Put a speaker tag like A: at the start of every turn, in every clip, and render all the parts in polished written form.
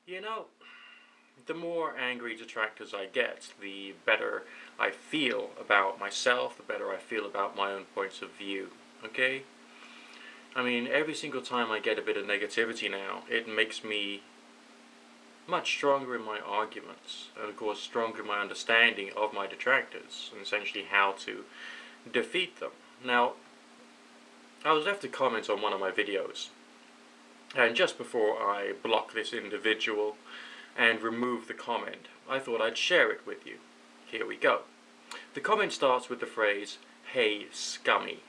A: You know, the more angry detractors I get, the better I feel about myself, the better I feel about my own points of view, okay? I mean, every single time I get a bit of negativity now, it makes me much stronger in my arguments, and of course stronger in my understanding of my detractors, and essentially how to defeat them. Now, I was left a comment on one of my videos, and just before I block this individual and remove the comment, I thought I'd share it with you. Here we go. The comment starts with the phrase, "Hey, scummy,"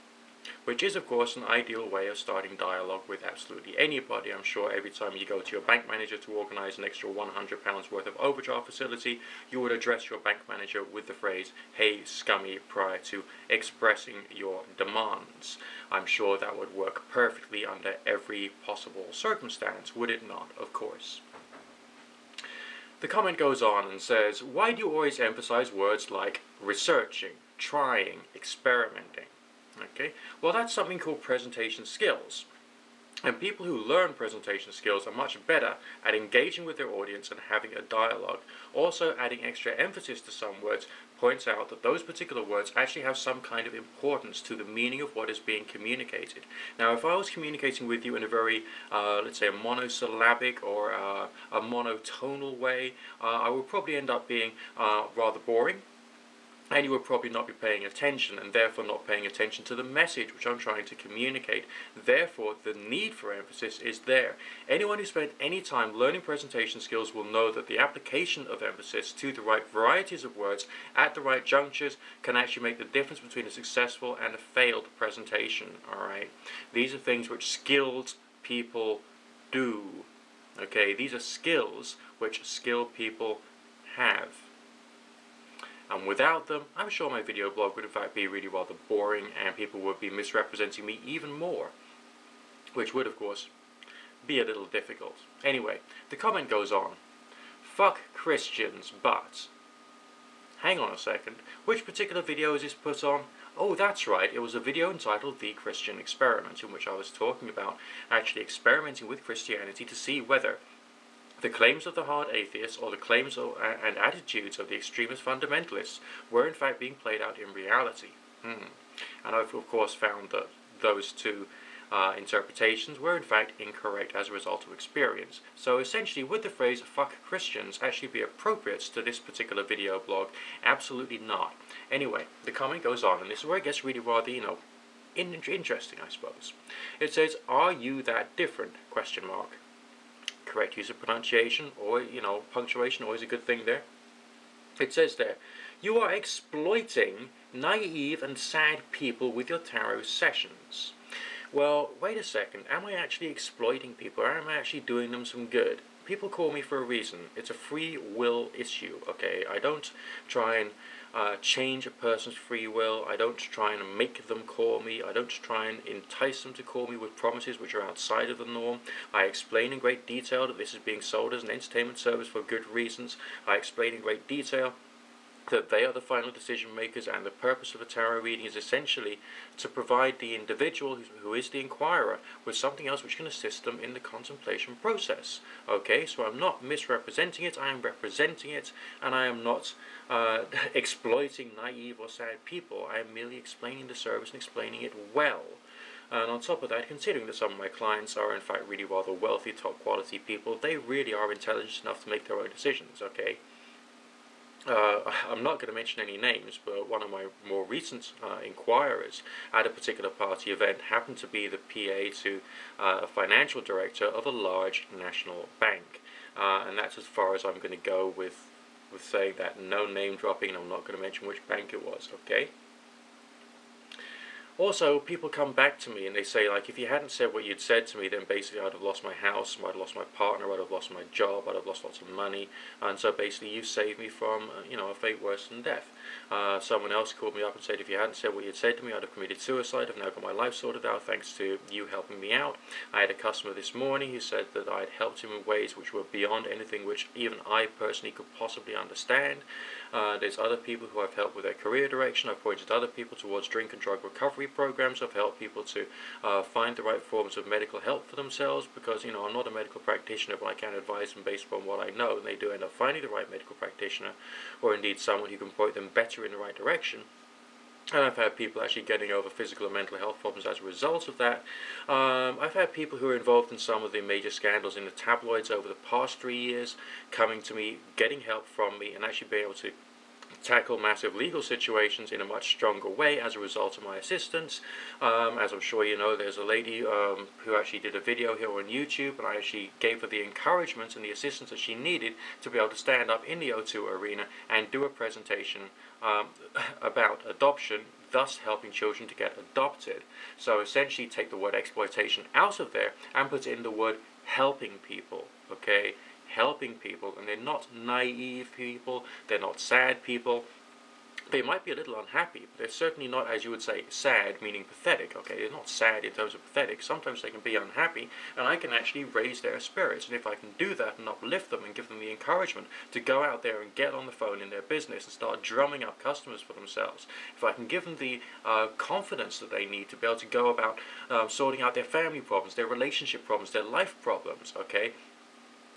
A: which is of course an ideal way of starting dialogue with absolutely anybody. I'm sure every time you go to your bank manager to organise an extra £100 worth of overdraft facility, you would address your bank manager with the phrase, "Hey, scummy," prior to expressing your demands. I'm sure that would work perfectly under every possible circumstance, would it not? Of course. The comment goes on and says, "Why do you always emphasize words like researching, trying, experimenting?" Okay, well, that's something called presentation skills. And people who learn presentation skills are much better at engaging with their audience and having a dialogue. Also, adding extra emphasis to some words points out that those particular words actually have some kind of importance to the meaning of what is being communicated. Now, if I was communicating with you in a very, let's say, a monosyllabic or a monotonal way, I would probably end up being rather boring. And you would probably not be paying attention, and therefore not paying attention to the message which I'm trying to communicate. Therefore, the need for emphasis is there. Anyone who spent any time learning presentation skills will know that the application of emphasis to the right varieties of words at the right junctures can actually make the difference between a successful and a failed presentation. Alright, these are things which skilled people do. Okay, these are skills which skilled people have. And without them, I'm sure my video blog would in fact be really rather boring, and people would be misrepresenting me even more, which would of course be a little difficult. Anyway, the comment goes on. "Fuck Christians, but..." Hang on a second, which particular video is this put on? Oh, that's right, it was a video entitled The Christian Experiment, in which I was talking about actually experimenting with Christianity to see whether the claims of the hard atheists or the claims and attitudes of the extremist fundamentalists were in fact being played out in reality. And I've of course found that those two interpretations were in fact incorrect as a result of experience. So essentially, would the phrase "fuck Christians" actually be appropriate to this particular video blog? Absolutely not. Anyway, the comment goes on, and this is where it gets really rather, interesting, I suppose. It says, "Are you that different?" Question mark. Correct use of pronunciation, or punctuation, always a good thing there. It says there, "You are exploiting naive and sad people with your tarot sessions." Well, wait a second, am I actually exploiting people, or am I actually doing them some good? People call me for a reason. It's a free will issue, okay? I don't try and change a person's free will. I don't try and make them call me. I don't try and entice them to call me with promises which are outside of the norm. I explain in great detail that this is being sold as an entertainment service for good reasons. I explain in great detail that they are the final decision makers, and the purpose of a tarot reading is essentially to provide the individual who is the inquirer with something else which can assist them in the contemplation process. Okay, so I'm not misrepresenting it, I am representing it, and I am not exploiting naive or sad people. I am merely explaining the service and explaining it well. And on top of that, considering that some of my clients are in fact really rather wealthy, top quality people, they really are intelligent enough to make their own decisions, okay? I'm not going to mention any names, but one of my more recent inquirers at a particular party event happened to be the PA to a financial director of a large national bank. And that's as far as I'm going to go with saying that. No name dropping, and I'm not going to mention which bank it was, okay? Also, people come back to me and they say, like, if you hadn't said what you'd said to me, then basically I'd have lost my house, I'd have lost my partner, I'd have lost my job, I'd have lost lots of money, and so basically you saved me from, a fate worse than death. Someone else called me up and said, if you hadn't said what you'd said to me, I'd have committed suicide. I've now got my life sorted out thanks to you helping me out. I had a customer this morning who said that I'd helped him in ways which were beyond anything which even I personally could possibly understand. There's other people who I've helped with their career direction. I've pointed other people towards drink and drug recovery programs. I've helped people to find the right forms of medical help for themselves, because I'm not a medical practitioner, but I can advise them based upon what I know, and they do end up finding the right medical practitioner, or indeed someone who can point them better in the right direction. And I've had people actually getting over physical and mental health problems as a result of that. I've had people who are involved in some of the major scandals in the tabloids over the past 3 years coming to me, getting help from me, and actually being able to tackle massive legal situations in a much stronger way as a result of my assistance. As I'm sure you know, there's a lady who actually did a video here on YouTube, and I actually gave her the encouragement and the assistance that she needed to be able to stand up in the O2 arena and do a presentation about adoption, thus helping children to get adopted. So essentially take the word exploitation out of there and put in the word helping people, okay? Helping people, and they're not naive people, they're not sad people. They might be a little unhappy, but they're certainly not, as you would say, sad, meaning pathetic, okay? They're not sad in terms of pathetic. Sometimes they can be unhappy, and I can actually raise their spirits, and if I can do that and uplift them and give them the encouragement to go out there and get on the phone in their business and start drumming up customers for themselves, if I can give them the confidence that they need to be able to go about sorting out their family problems, their relationship problems, their life problems, okay?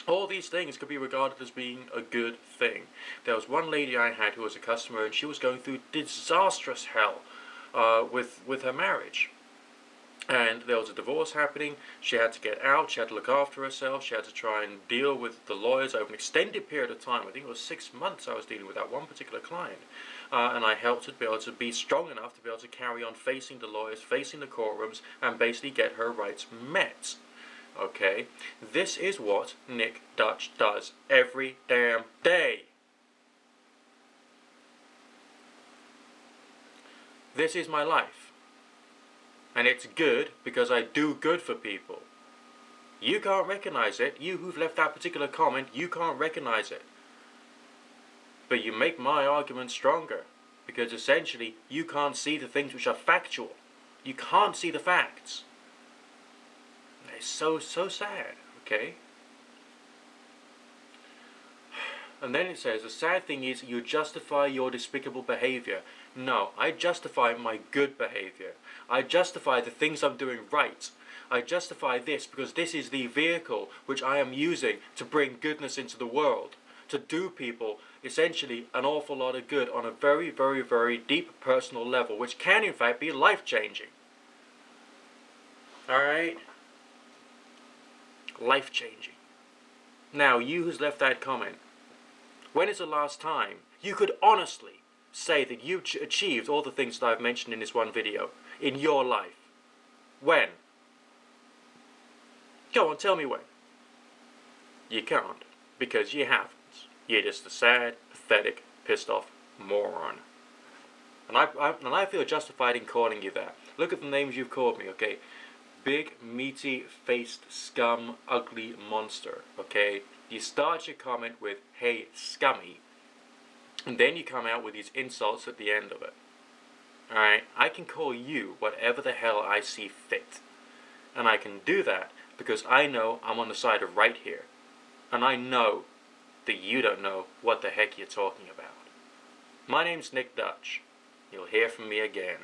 A: All these things could be regarded as being a good thing. There was one lady I had who was a customer, and she was going through disastrous hell with her marriage. And there was a divorce happening. She had to get out. She had to look after herself. She had to try and deal with the lawyers over an extended period of time. I think it was 6 months I was dealing with that one particular client. And I helped her to be able to be strong enough to be able to carry on facing the lawyers, facing the courtrooms, and basically get her rights met. Okay, this is what Nick Dutch does every damn day. This is my life. And it's good because I do good for people. You can't recognize it. You who've left that particular comment, you can't recognize it. But you make my argument stronger, because essentially you can't see the things which are factual. You can't see the facts. It's so sad, okay? And then it says, the sad thing is you justify your despicable behaviour. No, I justify my good behaviour. I justify the things I'm doing right. I justify this because this is the vehicle which I am using to bring goodness into the world. To do people, essentially, an awful lot of good on a very, very, very deep personal level, which can in fact be life-changing. Alright? Life-changing. Now, you who's left that comment, when is the last time you could honestly say that you achieved all the things that I've mentioned in this one video in your life? When? Go on, tell me when. You can't, because you haven't. You're just a sad, pathetic, pissed off moron. And I feel justified in calling you that. Look at the names you've called me, okay? Big, meaty, faced, scum, ugly monster, okay? You start your comment with, hey, scummy, and then you come out with these insults at the end of it. Alright? I can call you whatever the hell I see fit. And I can do that because I know I'm on the side of right here. And I know that you don't know what the heck you're talking about. My name's Nick Dutch. You'll hear from me again.